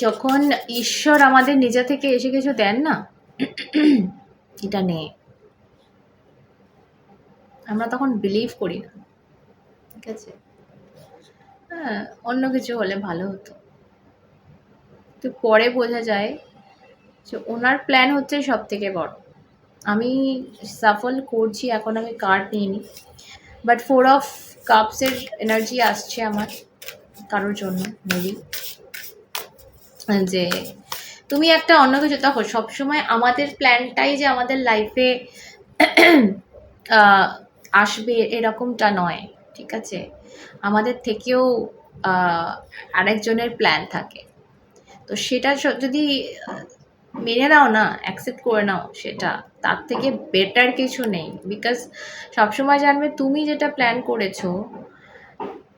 যখন ঈশ্বর আমাদের নিজে থেকে এসে কিছু দেন না, এটা নে, আমরা তখন বিলিভ করি না। ঠিক আছে, হ্যাঁ, অন্য কিছু হলে ভালো হতো। তো পরে বোঝা যায় যে ওনার প্ল্যান হচ্ছে সব থেকে বড়। আমি সাফল করছি, এখন আমি কার্ড নিইনি, বাট 4 অফ কাপসের এনার্জি আসছে আমার কারোর জন্য। মেবি যে তুমি একটা অন্য কিছু, দেখো সবসময় আমাদের প্ল্যানটাই যে আমাদের লাইফে আসবে এরকমটা নয়। ঠিক আছে, আমাদের থেকেও আরেকজনের প্ল্যান থাকে। তো সেটা যদি মেনে নাও না, অ্যাকসেপ্ট করে নাও, সেটা তার থেকে বেটার কিছু নেই। বিকজ সবসময় জানবে তুমি যেটা প্ল্যান করেছো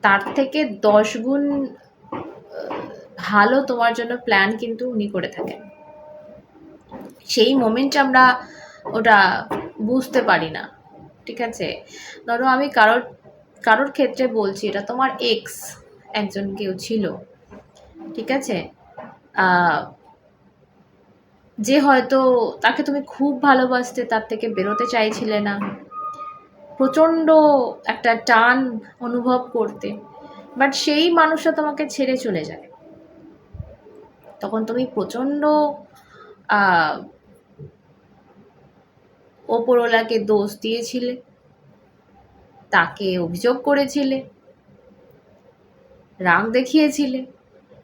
তার থেকে 10 গুণ ভালো তোমার জন্য প্ল্যান কিন্তু উনি করে থাকেন। সেই মোমেন্টে আমরা ওটা বুঝতে পারি না। ঠিক আছে, ধরো আমি কারোর ক্ষেত্রে বলছি, এটা তোমার এক্স একজন কেউ ছিল, ঠিক আছে, যে হয়তো তাকে তুমি খুব ভালোবাসতে, তার থেকে বেরোতে চাইছিলে না, প্রচণ্ড একটা টান অনুভব করতে, বাট সেই মানুষটা তোমাকে ছেড়ে চলে যায়। তখন তুমি প্রচণ্ড ওপরওয়ালাকে দোষ দিয়েছিলে, তাকে অভিযোগ করেছিলে, রাগ দেখিয়েছিলে।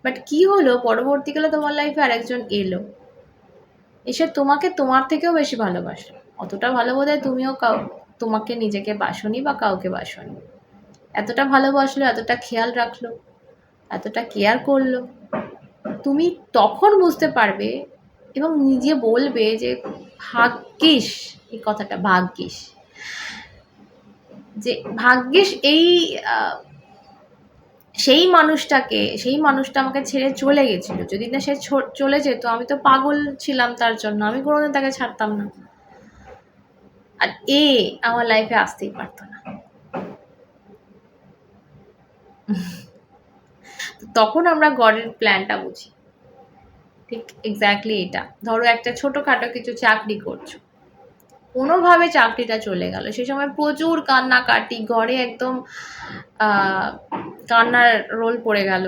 বাট কি হলো, পরবর্তীকালে তোমার লাইফে আরেকজন এলো, এসে তোমাকে তোমার থেকেও বেশি ভালোবাসলো। অতটা ভালো বোধহয় তুমিও তোমাকে নিজেকে বাসনি বা কাউকে বাসনি। এতটা ভালোবাসলো, এতটা খেয়াল রাখলো, এতটা কেয়ার করলো, তুমি তখন বুঝতে পারবে এবং নিজে বলবে যে ভাগ্যিস, এই কথাটা ভাগ্যিস, যে ভাগ্যিস এই সেই মানুষটা আমাকে ছেড়ে চলে গেছিল। যদি না সে চলে যেত, আমি তো পাগল ছিলাম তার জন্য, আমি কোনোদিন তাকে ছাড়তাম না, আর আমার লাইফে আসতেই পারতো না। তখন আমরা গডের প্ল্যানটা বুঝি। ঠিক এক্স্যাক্টলি এটা। ধরো একটা ছোটোখাটো কিছু চাকরি করছো, কোনোভাবে চাকরিটা চলে গেল, সেই সময় প্রচুর কান্নাকাটি, ঘরে একদম কান্নার রোল পড়ে গেল।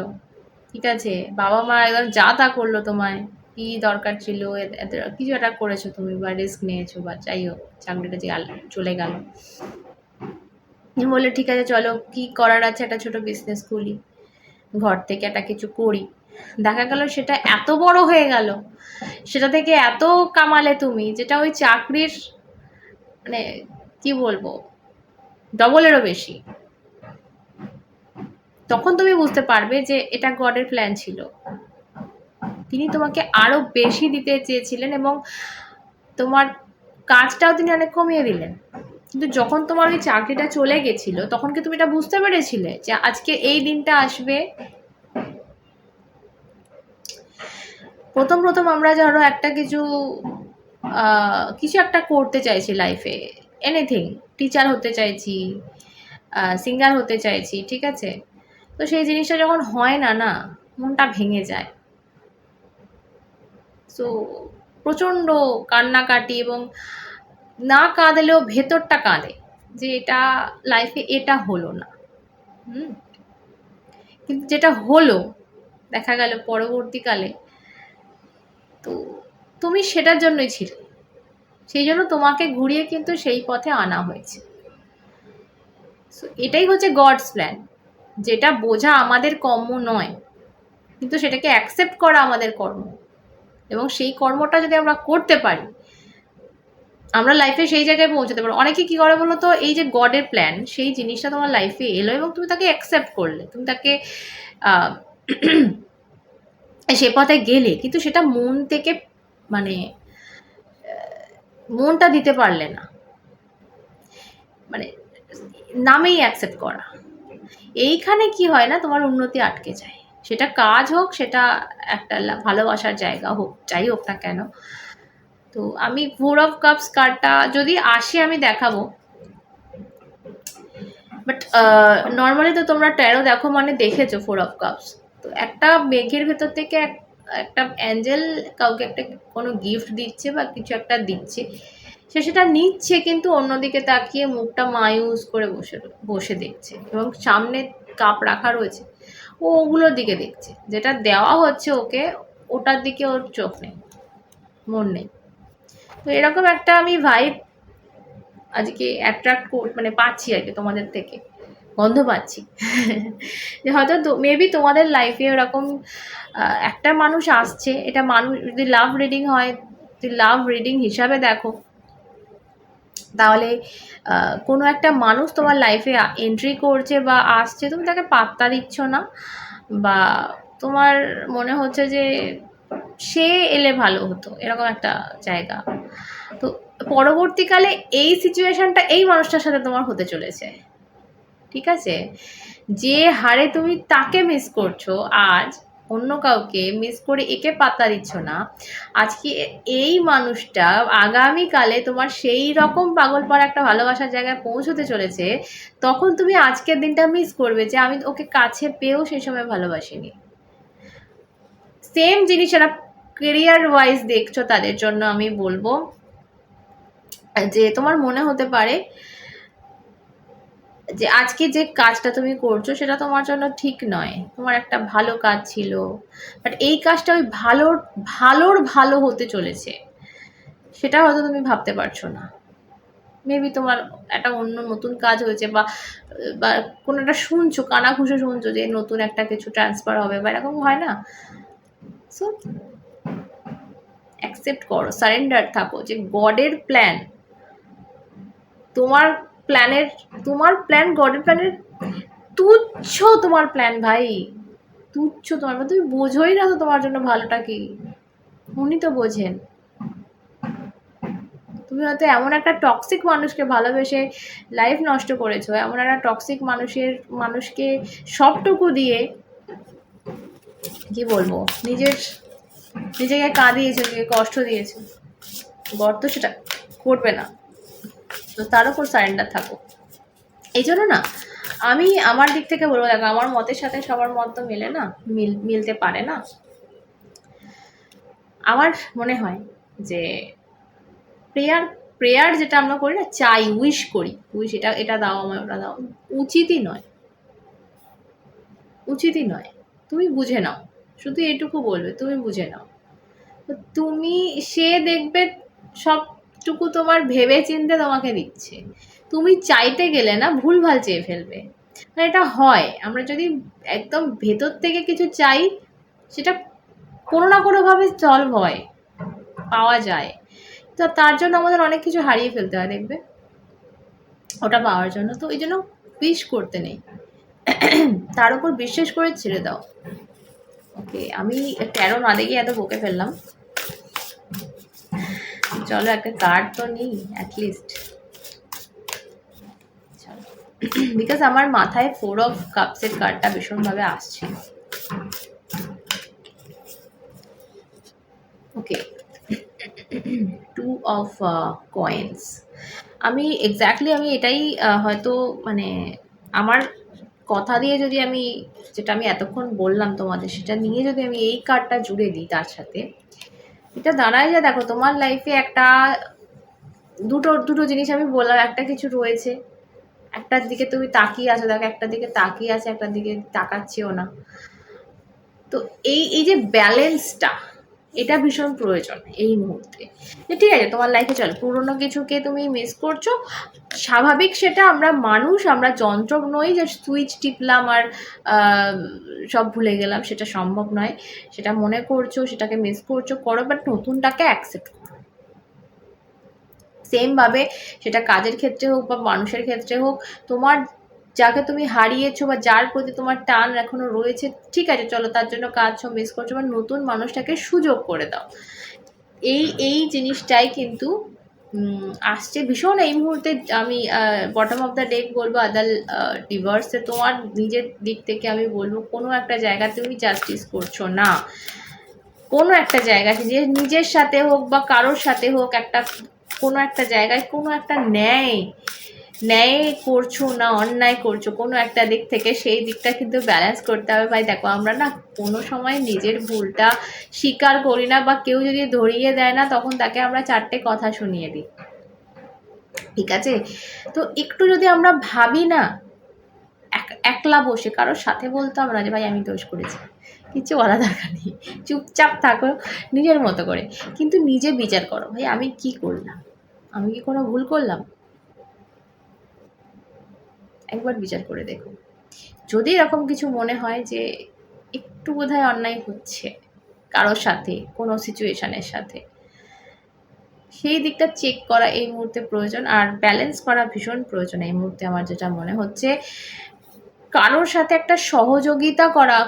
ঠিক আছে, বাবা মা একদম যা তা করলো, তোমায় কি দরকার ছিল, কিছু একটা করেছো তুমি, বা রিস্ক নিয়েছো, বা যাই হোক চাকরিটা যে চলে গেল। বললে ঠিক আছে চলো, কি করার আছে, একটা ছোট বিজনেস খুলি, ঘর থেকে একটা কিছু করি। দেখা গেল সেটা এত বড় হয়ে গেল, সেটা থেকে এত কামালে তুমি, যেটা ওই চাকরির মানে কি বলবো, ডবলেরও বেশি। তখন তুমি বুঝতে পারবে যে এটা গডের প্ল্যান ছিল। তিনি তোমাকে আরো বেশি দিতে চেয়েছিলেন এবং তোমার কাজটাও তিনি অনেক কমিয়ে দিলেন। কিন্তু যখন তোমার ওই চাকরিটা চলে গেছিল, তখন কি তুমি এটা বুঝতে পেরেছিলে যে আজকে এই দিনটা আসবে? প্রথম আমরা ধরো একটা কিছু একটা করতে চাইছি লাইফে, এনিথিং, টিচার হতে চাইছি, সিঙ্গার হতে চাইছি, ঠিক আছে, তো সেই জিনিসটা যখন হয় না, মনটা ভেঙে যায়। সো প্রচণ্ড কান্নাকাটি, এবং না কাঁদলেও ভেতরটা কাঁদে যে এটা লাইফে এটা হলো না। কিন্তু যেটা হলো, দেখা গেল পরবর্তীকালে, তো তুমি সেটার জন্যই ছিলে, সেই জন্য তোমাকে ঘুরিয়ে কিন্তু সেই পথে আনা হয়েছে। সো এটাই হচ্ছে গডস প্ল্যান, যেটা বোঝা আমাদের কর্ম নয়, কিন্তু সেটাকে অ্যাকসেপ্ট করা আমাদের কর্ম। এবং সেই কর্মটা যদি আমরা করতে পারি, আমরা লাইফে সেই জায়গায় পৌঁছাতে পারবো। অনেকে কি করে বলো তো, এই যে গডের প্ল্যান, সেই জিনিসটা তোমার লাইফে এলো এবং তুমি তাকে অ্যাকসেপ্ট করলে, তুমি তাকে সে পথে গেলে, কিন্তু সেটা মন থেকে মানে মনটা দিতে পারলে না, মানে নামেই অ্যাকসেপ্ট করা। এইখানে কি হয় না, তোমার উন্নতি আটকে যায়। সেটা কাজ হোক, সেটা একটা ভালোবাসার জায়গা হোক, যাই হোক না কেন। তো আমি 4 অফ কাপস কার্ডটা যদি আসে আমি দেখাবো, বাট নর্মালি তো তোমরা ট্যারো দেখো মানে দেখেছো 4 অফ কাপস। তো একটা মেঘের ভেতর থেকে একটা অ্যাঞ্জেল কাউকে একটা কোনো গিফট দিচ্ছে বা কিছু একটা দিচ্ছে, সে সেটা নিচ্ছে কিন্তু অন্যদিকে তাকিয়ে মুখটা মায়ুস করে বসে বসে দেখছে, এবং সামনে কাপ রাখা রয়েছে, ও ওগুলোর দিকে দেখছে, যেটা দেওয়া হচ্ছে ওকে ওটার দিকে ওর চোখ নেই, মন নেই। তো এরকম একটা আমি ভাইব আজকে অ্যাট্রাক্ট মানে পাচ্ছি আর কি তোমাদের থেকে, গন্ধ পাচ্ছি যে হয়তো মেবি তোমাদের লাইফে ওরকম একটা মানুষ আসছে। এটা মানুষ যদি লাভ রিডিং হয়, যদি লাভ রিডিং হিসাবে দেখো, তাহলে কোনো একটা মানুষ তোমার লাইফে এন্ট্রি করছে বা আসছে, তুমি তাকে পাত্তা দিচ্ছ না, বা তোমার মনে হচ্ছে যে সে এলে ভালো হতো, এরকম একটা জায়গা। তো পরবর্তীকালে এই সিচুয়েশনটা এই মানুষটার সাথে তোমার হতে চলেছে, ঠিক আছে? যে হারে তুমি তাকে মিস করছো আজ, অন্য কাউকে মিস করে একে পাত্তা দিচ্ছ না, আজকে এই মানুষটা আগামীকালে তোমার সেই রকম পাগলপাড়া একটা ভালোবাসার জায়গায় পৌঁছতে চলেছে, তখন তুমি আজকের দিনটা মিস করবে যে আমি ওকে কাছে পেয়েও সেই সময় ভালোবাসিনি। সেম জিনিস যারা কেরিয়ার ওয়াইজ দেখছো তাদের জন্য আমি বলবো যে তোমার মনে হতে পারে যে আজকে যে কাজটা তুমি করছো সেটা তোমার জন্য ঠিক নয়, তোমার একটা ভালো কাজ ছিল, বাট এই কাজটা ওই ভালোর ভালো হতে চলেছে, সেটা হয়তো তুমি ভাবতে পারছো না। মেবি তোমার একটা অন্য নতুন কাজ হয়েছে, বা বা কোনো একটা শুনছো, কানাঘুষো শুনছো যে নতুন একটা কিছু ট্রান্সফার হবে বা এরকম হয় না। সো অ্যাকসেপ্ট করো, সারেন্ডার থাকো যে গডের প্ল্যান তোমার প্ল্যানের, তোমার প্ল্যান গডের প্ল্যানের তুচ্ছ, তোমার প্ল্যান ভাই তুচ্ছ, তোমার তুমি বোঝোই না তো তোমার জন্য ভালোটা কি, উনি তো বোঝেন। তুমি হয়তো এমন একটা টক্সিক মানুষকে ভালোবেসে লাইফ নষ্ট করেছো, এমন একটা টক্সিক মানুষকে সবটুকু দিয়ে কি বলবো নিজেকে কাঁদিয়েছো, নিজেকে কষ্ট দিয়েছো, গর্ত সেটা করবে না, তো তার উপর সারেন্ডার থাকো। এই জন্য না আমি আমার দিক থেকে বলবো, দেখো আমার মতের সাথে সবার মত তো মেলে না, মিলতে পারে না। আমার মনে হয় যে প্রেয়ার যেটা আমরা করি না, চাই, উইশ করি, উইশ এটা দাও আমায়, ওটা দাও, উচিতই নয়, উচিতই নয়। তুমি বুঝে নাও, শুধু এটুকু বলবে তুমি বুঝে নাও। তো তুমি, সে দেখবে সবটুকু তোমার ভেবে চিনতে তোমাকে দিচ্ছে, তুমি চাইতে গেলে না ভুলভাল চেয়ে ফেলবে। এটা হয়, আমরা যদি একদম ভেতর থেকে কিছু চাই, সেটা কোনো না কোনোভাবে সলভ হয়, পাওয়া যায়। তো তার জন্য আমাদের অনেক কিছু হারিয়ে ফেলতে হয় দেখবে ওটা পাওয়ার জন্য। তো এই জন্য উইশ করতে নেই, তার উপর বিশ্বাস করে ছেড়ে দাও। ওকে, আমি ট্যারো না দেখে এত বকে ফেললাম, চলো একটা কার্ড তো নিই অ্যাটলিস্ট। চলো, বিকজ আমার মাথায় 4 অফ কাপসের কার্ডটা ভীষণভাবে আসছে। ওকে, 2 অফ কয়েন্স। আমি এক্স্যাক্টলি আমি এটাই হয়তো মানে আমার কথা দিয়ে যদি আমি, যেটা আমি এতক্ষণ বললাম তোমাদের, সেটা নিয়ে যদি আমি এই কার্ডটা জুড়ে দিই তার সাথে, এটা দাঁড়ায় যে দেখো তোমার লাইফে একটা দুটো জিনিস আমি বললাম, একটা কিছু রয়েছে, একটার দিকে তুমি তাকিয়ে আছো, দেখো একটা দিকে তাকিয়ে আছে, একটার দিকে তাকাচ্ছেও না। তো এই যে ব্যালেন্সটা, এটা ভীষণ প্রয়োজন এই মুহূর্তে। যে ঠিক আছে তোমার লাইফে চলো পুরোনো কিছুকে তুমি মিস করছো, স্বাভাবিক সেটা, আমরা মানুষ, আমরা যন্ত্র নই যে সুইচ টিপলাম আর সব ভুলে গেলাম, সেটা সম্ভব নয়। সেটা মনে করছো, সেটাকে মিস করছো, করো, বাট নতুনটাকে অ্যাকসেপ্ট করো। সেমভাবে সেটা কাজের ক্ষেত্রে হোক বা মানুষের ক্ষেত্রে হোক, তোমার যাকে তুমি হারিয়েছো বা যার প্রতি তোমার টান এখনো রয়েছে, ঠিক আছে চলো তার জন্য কাজও মিস করছো, বা নতুন মানুষটাকে সুযোগ করে দাও। এই জিনিসটাই কিন্তু আসছে ভীষণ এই মুহূর্তে। আমি বটম অফ দ্য ডেক বলবো আদাল ডিভার্সে, তোমার নিজের দিক থেকে আমি বলবো কোনো একটা জায়গা তুমি জাস্টিস করছো না, কোনো একটা জায়গা যে নিজের সাথে হোক বা কারোর সাথে হোক, একটা কোনো একটা জায়গায় কোনো একটা ন্যায় ন্যায় করছো না অন্যায় করছো কোনো একটা দিক থেকে, সেই দিকটা কিন্তু ব্যালেন্স করতে হবে ভাই। দেখো আমরা না কোনো সময় নিজের ভুলটা স্বীকার করি না, বা কেউ যদি ধরিয়ে দেয় না তখন তাকে আমরা 4টে কথা শুনিয়ে দিই, ঠিক আছে? তো একটু যদি আমরা ভাবি না, একলা বসে কারোর সাথে বলতাম না যে ভাই আমি দোষ করেছি, কিছু বলা দরকার নেই, চুপচাপ থাকো নিজের মতো করে, কিন্তু নিজে বিচার করো ভাই আমি কি করলাম, আমি কি কোনো ভুল করলাম, একবার বিচার করে দেখো। যদি এরকম কিছু মনে হয় যে একটু বোধহয় অন্যায় হচ্ছে কারোর সাথে, কোনো সিচুয়েশনের সাথে, সেই দিকটা চেক করা এই মুহূর্তে প্রয়োজন, আর ব্যালেন্স করা ভীষণ প্রয়োজন এই মুহূর্তে। আমার যেটা মনে হচ্ছে কারোর সাথে একটা সহযোগিতা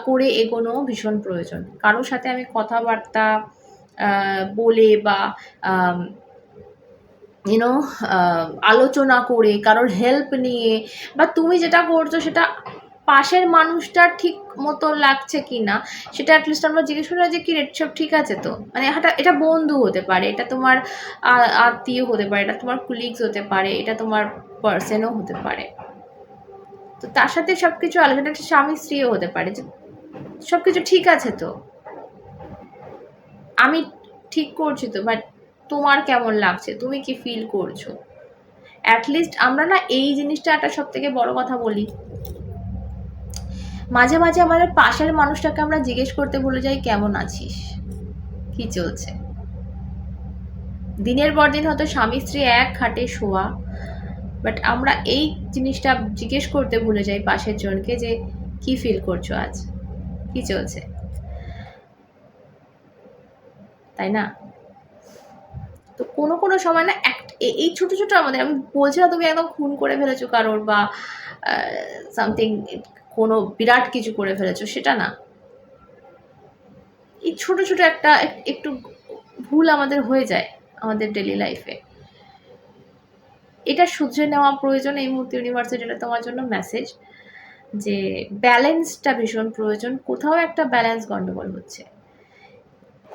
করে এগোনো ভীষণ প্রয়োজন। কারোর সাথে আমি কথাবার্তা বলে বা ইউনো আলোচনা করে, কারোর হেল্প নিয়ে, বা তুমি যেটা করছো সেটা পাশের মানুষটার ঠিক মতো লাগছে কি না সেটা অ্যাটলিস্ট আমরা জিজ্ঞেস করি যে কি রে সব ঠিক আছে তো, মানে এটা বন্ধু হতে পারে, এটা তোমার আত্মীয় হতে পারে, এটা তোমার কুলিগস হতে পারে, এটা তোমার পার্সনও হতে পারে। তো তার সাথে সব কিছু আলোচনা, একটা স্বামী স্ত্রীও হতে পারে, যে সব কিছু ঠিক আছে তো, আমি ঠিক করছি তো, বাট তোমার কেমন লাগছে, তুমি কি ফিল করছো। অ্যাটলিস্ট আমরা না এই জিনিসটা একটা সব থেকে বড় কথা বলি, মাঝে মাঝে আমাদের পাশের মানুষটাকে আমরা জিজ্ঞেস করতে ভুলে যাই কেমন আছিস, কি চলছে। দিনের পর দিন হয়তো স্বামী স্ত্রী এক খাটে শোয়া, বাট আমরা এই জিনিসটা জিজ্ঞেস করতে ভুলে যাই পাশের জনকে যে কি ফিল করছো আজ, কি চলছে, তাই না? তো কোনো কোনো সময় না এই ছোট ছোট আমাদের, আমি বলছি না তুমি একদম খুন করে ফেলেছো কারোর বা সামথিং কোনো বিরাট কিছু করে ফেলেছো, সেটা না। এই ছোট ছোট একটু ভুল আমাদের হয়ে যায় আমাদের ডেলি লাইফে, এটা শুধরে নেওয়া প্রয়োজন এই মুহূর্তে। ইউনিভার্সের এটা তোমার জন্য মেসেজ যে ব্যালেন্সটা ভীষণ প্রয়োজন। কোথাও একটা ব্যালেন্স গন্ডগোল হচ্ছে,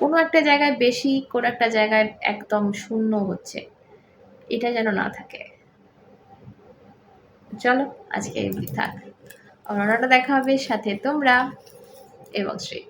কোনো একটা জায়গায় বেশি, কোনো একটা জায়গায় একদম শূন্য হচ্ছে, এটা যেন না থাকে। চলো আজকে এমনি থাক, অন্যটা দেখা হবে সাথে তোমরা এবং শ্রী।